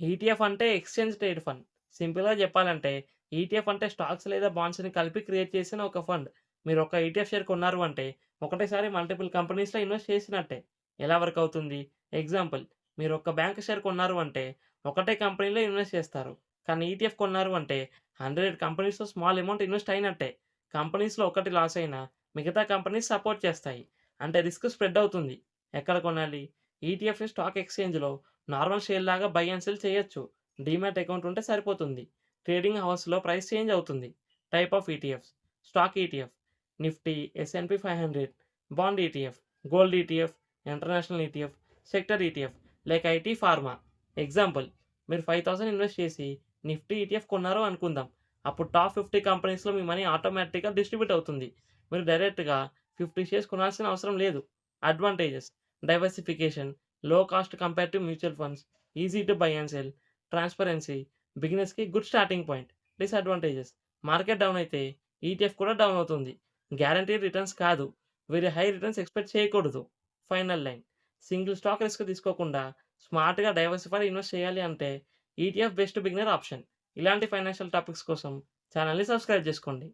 ETF అంటే exchange trade fund. సింపుల్‌గా చెప్పాలంటే ఈటీఎఫ్ అంటే స్టాక్స్ లేదా బాండ్స్‌ని కలిపి క్రియేట్ చేసిన ఒక ఫండ్. మీరు ఒక ఈటీఎఫ్ షేర్ కొన్నారు అంటే ఒకటేసారి మల్టిపుల్ కంపెనీస్‌లో ఇన్వెస్ట్ చేసినట్టే. ఎలా వర్క్ అవుతుంది? ఎగ్జాంపుల్, మీరు ఒక బ్యాంక్ షేర్ కొన్నారు అంటే ఒకటే కంపెనీలో ఇన్వెస్ట్ చేస్తారు. కానీ ఈటీఎఫ్ కొన్నారు అంటే 100 కంపెనీస్‌లో స్మాల్ అమౌంట్ ఇన్వెస్ట్ అయినట్టే. కంపెనీస్‌లో ఒకటి లాస్ అయినా మిగతా కంపెనీస్ సపోర్ట్ చేస్తాయి. అంటే రిస్క్ స్ప్రెడ్ అవుతుంది. ఎక్కడ కొనాలి? ఈటీఎఫ్‌ని స్టాక్ ఎక్స్‌చేంజ్‌లో నార్మల్ షేర్‌లాగా బై అండ్ సెల్ చేయొచ్చు. డీమ్యాట్ అకౌంట్ ఉంటే సరిపోతుంది. ట్రేడింగ్ హౌస్‌లో ప్రైస్ చేంజ్ అవుతుంది. Type of ETFs: stock ETF, Nifty, S and P 500, bond ETF, gold ETF, international ETF, sector ETF like IT, pharma. Example, మీరు 5000 ఇన్వెస్ట్ చేసి నిఫ్టీ ఈటీఎఫ్ కొన్నారు అనుకుందాం. అప్పుడు టాప్ 50 కంపెనీస్‌లో మీ మనీ ఆటోమేటిక్‌గా డిస్ట్రిబ్యూట్ అవుతుంది. మీరు డైరెక్ట్‌గా 50 షేర్స్ కొనాల్సిన అవసరం లేదు. Advantages: diversification, low cost compare to mutual funds, easy to buy and sell, transparency, బిగినర్స్‌కి good starting point. Disadvantages: market down అయితే ఈటీఎఫ్ కూడా డౌన్ అవుతుంది. గ్యారంటీడ్ రిటర్న్స్ కాదు. వెరీ హై రిటర్న్స్ ఎక్స్‌పెక్ట్ చేయకూడదు. Final line: single stock risk తీసుకోకుండా స్మార్ట్‌గా diversify invest చేయాలి అంటే ఈటీఎఫ్ బెస్ట్ బిగినర్ ఆప్షన్. ఇలాంటి ఫైనాన్షియల్ టాపిక్స్ కోసం ఛానెల్‌ని సబ్స్క్రైబ్ చేసుకోండి.